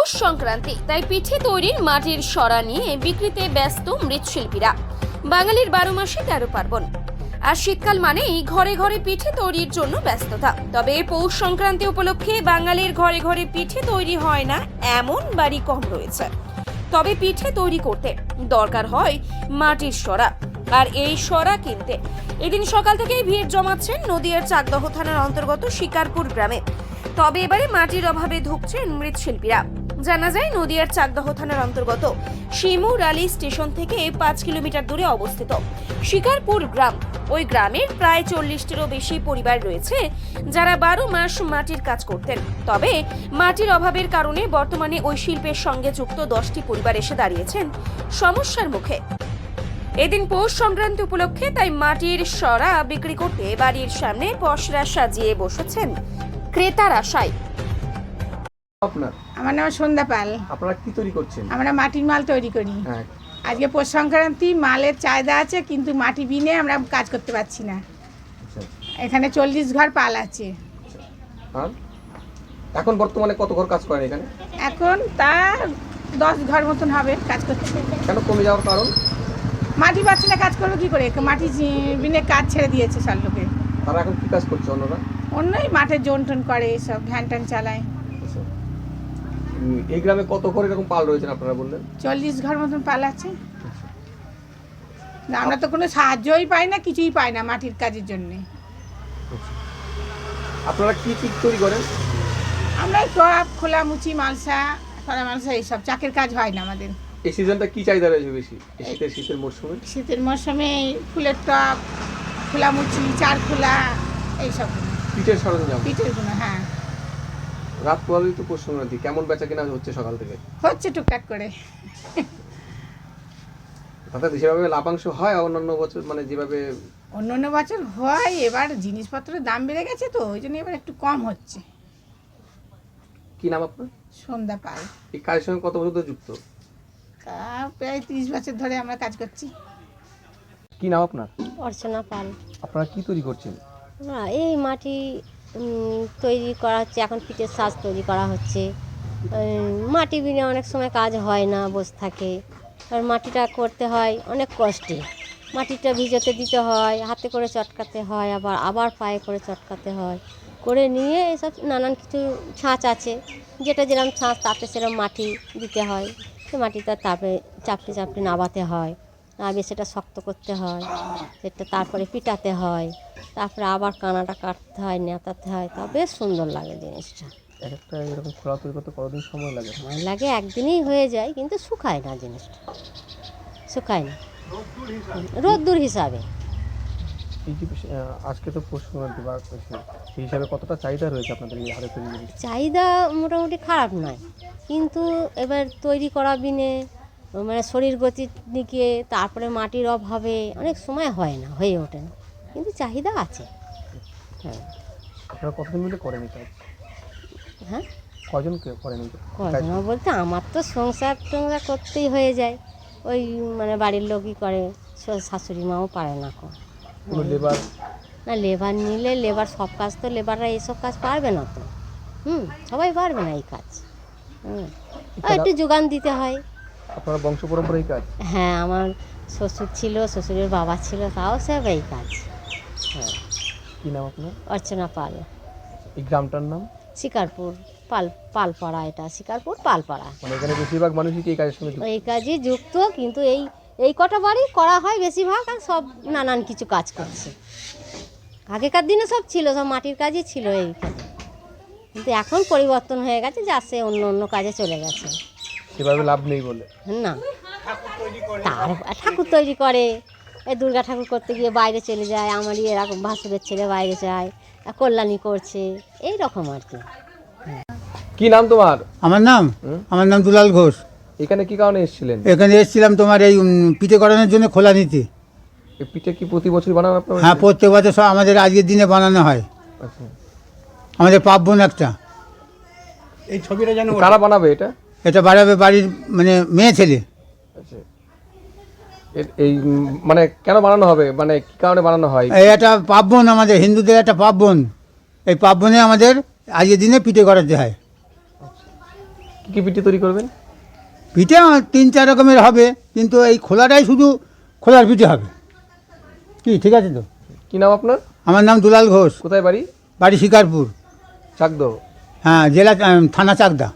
পৌষ সংক্রান্তি, তাই পিঠে তৈরির মাটির সরা নিয়ে বিক্রিতে ব্যস্ত মৃৎশিল্পীরা। বাঙালির 12 মাসে 13 পার্বণ, আর শীতকাল মানেই ঘরে ঘরে পিঠে তৈরির জন্য ব্যস্ততা। তবে পৌষ সংক্রান্তি উপলক্ষে বাঙালির ঘরে ঘরে পিঠে তৈরি হয় না এমন বাড়ি কম রয়েছে। তবে পিঠে তৈরি করতে দরকার হয় মাটির সরা, আর এই সরা কিনতে এদিন সকাল থেকেই ভিড় জমাচ্ছেন নদিয়ার চাকদহ থানার অন্তর্গত শিকারপুর গ্রামে। তবে এবারে মাটির অভাবে ধুঁকছেন মৃৎশিল্পীরা। জানা যায় নদিয়ার চাকদহ থানার অন্তর্গত শিমুর আলী স্টেশন থেকে 5 কিলোমিটার দূরে অবস্থিত শিকারপুর গ্রাম। ওই গ্রামের প্রায় 40টিরও বেশি পরিবার রয়েছে যারা 12 মাস মাটির কাজ করতেন। তবে মাটির অভাবের কারণে বর্তমানে ওই শিল্পের সঙ্গে যুক্ত 10টি পরিবার এসে দাঁড়িয়েছেন সমস্যার মুখে। এদিন পৌষ সংক্রান্তি উপলক্ষে তাই মাটির সরা বিক্রি করতে বাড়ির সামনে পসরা সাজিয়ে বসেছেন ক্রেতার আশায়। আমার নাম সন্ধ্যা পাল। আপনারা কি তৈরি করছেন? আমরা মাটির মাল তৈরি করি। হ্যাঁ। আজকে পৌষ সংক্রান্তি, মালের চাহিদা আছে, কিন্তু মাটি বিনে আমরা কাজ করতে পারছি না। আচ্ছা। এখানে 40 ঘর পাল আছে। আর এখন বর্তমানে কত ঘর কাজ করেন এখানে? এখন তা 10 ঘর মতন হবে কাজ করতে। কেন কমে যাওয়ার কারণ? মাটি পাচ্ছে না, কাজ করবে কি করে? মাটি বিনে কাজ ছেড়ে দিয়েছে সব লোকে। তারা এখন কি কাজ করছে অন্যরা? অন্যই মাঠে জোন টোন করে, সব ভ্যান ট্যান চালায়। আচ্ছা। এই গ্রামে কত ঘর এরকম পাল রয়েছেন আপনারা বললেন? 40 ঘর মতন পাল আছে। না, আমরা তো কোনো সাহায্যই পাই না, কিছুই পাই না মাটির কাজের জন্য। আপনারা কি কি তৈরি করেন? আমরা টপ, খোলা মুচি, মালসা, সরা মালসা, এইসব চাকের কাজ হয় না আমাদের। এই সিজনটা কি চাহিদা রয়েছে বেশি? শীতের মরশুমে? শীতের মরশুমে ফুলের টপ, খোলা মুচি, চার খোলা, এইসব পিঠের সরঞ্জাম। পিঠের গুলো। হ্যাঁ, রাত পোহালেই তো পৌষ সংক্রান্তি, কেমন বেচা কেনা হচ্ছে সকাল থেকে? হচ্ছে টুকটাক করে। তাতে যেভাবে লাভাংশ হয় অন্যান্য বছর মানে যেভাবে অন্য বছর হয়, এবার জিনিসপত্রের দাম বেড়ে গেছে তো ওই জন্য এবার একটু কম হচ্ছে। কি নাম আপনার? সন্ধ্যা পাল। এই কাজের সঙ্গে কত বছর ধরে যুক্ত? তা প্রায় 30 বছর ধরে আমরা কাজ করছি। কি নাম আপনার? অর্চনা পাল। আপনারা কি তৈরি করছেন? এই মাটি তৈরি করা হচ্ছে, এখন পিঠের সাজ তৈরি করা হচ্ছে। মাটি বিনে অনেক সময় কাজ হয় না, বসে থাকে। আর মাটিটা করতে হয় অনেক কষ্টে। মাটিটা ভিজোতে দিতে হয়, হাতে করে চটকাতে হয়, আবার পায়ে করে চটকাতে হয়। করে নিয়ে এসব নানান কিছু ছাঁচ আছে, যেটা যেরকম ছাঁচ তাতে সেরকম মাটি দিতে হয়। সে মাটিটা তারপরে চাপড়ে চাপড়ে নাবাতে হয়, আগে সেটা শক্ত করতে হয়, সেটা তারপরে পিটাতে হয়, তারপরে আবার কানাটা কাটতে হয়, নেতাতে হয়। তা বেশ সুন্দর লাগে জিনিসটা। একটা এরকম খোলা তৈরি করতে কতদিন সময় লাগে? সময় লাগে, একদিনেই হয়ে যায়, কিন্তু শুকায় না জিনিসটা, শুকায় না রোদ্দুর হিসাবে। এই যে আজকে তো পৌষ সংক্রান্তি বা সেই হিসাবে কতটা চাহিদা রয়েছে আপনাদের এই হাতে তৈরি জিনিস? চাহিদা মোটামুটি খারাপ নয়, কিন্তু এবার তৈরি করা বিনে মানে শরীর গতির দিকে, তারপরে মাটির অভাবে অনেক সময় হয় না, হয়ে ওঠে না, কিন্তু চাহিদা আছে। হ্যাঁ। আপনারা কতদিন মিলে করেন এই কাজ? হ্যাঁ, কজন করেন এই কাজ? কজন বলতে আমার তো সংসার টংসার করতেই হয়ে যায়, ওই মানে বাড়ির লোকই করে, শাশুড়ি মাও পারে না। কোনো লেবার? না, লেবার নিলে লেবার, সব কাজ তো লেবাররা এইসব কাজ পারবে না তো। সবাই পারবে না এই কাজ। একটু যোগান দিতে হয়। আপনারা বংশ পরম্পরা এই কাজ? হ্যাঁ, আমার শ্বশুর ছিল, শ্বশুরের বাবা ছিল, তাও সব এই কাজ। হ্যাঁ। কী নাম আপনার? অর্চনা পাল। এই গ্রামটার নাম? শিকারপুর পালপাড়া। এটা শিকারপুর পালপাড়া। মানে এখানে বেশিরভাগ মানুষই কি এই কাজের সঙ্গে যুক্ত? এই কাজে যুক্ত, কিন্তু এই কটা বাড়ি করা হয় বেশিরভাগ, আর সব নানান কিছু কাজ করছে। আগেকার দিনে সব ছিল, সব মাটির কাজই ছিল এইখানে, কিন্তু এখন পরিবর্তন হয়ে গেছে, যা সে অন্য কাজে চলে গেছে। সেভাবে লাভ নেই বলে? না, ঠাকুর তৈরি করে, এই দুর্গা ঠাকুর করতে গিয়ে বাইরে চলে যায়, আমারই এরকম ভাসুরের ছেলে বাইরে যায়, কল্যাণী করছে, এই রকম আর কি। কি নাম তোমার? আমার নাম দুলাল ঘোষ। এখানে কি কারণে এসেছিলেন? এখানে এসেছিলাম তোমার এই পিঠে করানোর জন্য, খোলা নিতে। এই পিঠে কি প্রতি বছর বানান আপনারা? হ্যাঁ, প্রত্যেক বছর সব আমাদের আজকের দিনে বানানো হয়। আচ্ছা। আমাদের পার্বণ একটা। এই ছবিটা জানো কারা বানাবে এটা? এটা বানাবে বাড়ির মানে মেয়ে ছেলে। আচ্ছা। এই মানে কেন বানানো হবে, মানে কি কারণে বানানো হয়? এটা পার্বণ, আমাদের হিন্দুদের একটা পার্বণ। এই পার্বণে আমাদের আজকের দিনে পিঠে করাতে হয়। কী কী পিঠে তৈরি করবেন? পিঠে 3-4 রকমের হবে, কিন্তু এই খোলাটাই শুধু খোলার পিঠে হবে। কি ঠিক আছে তো? কী নাম আপনার? আমার নাম দুলাল ঘোষ, কোথায় বাড়ি? বাড়ি শিকারপুর, চাকদহ। হ্যাঁ, জেলা থানা চাকদা।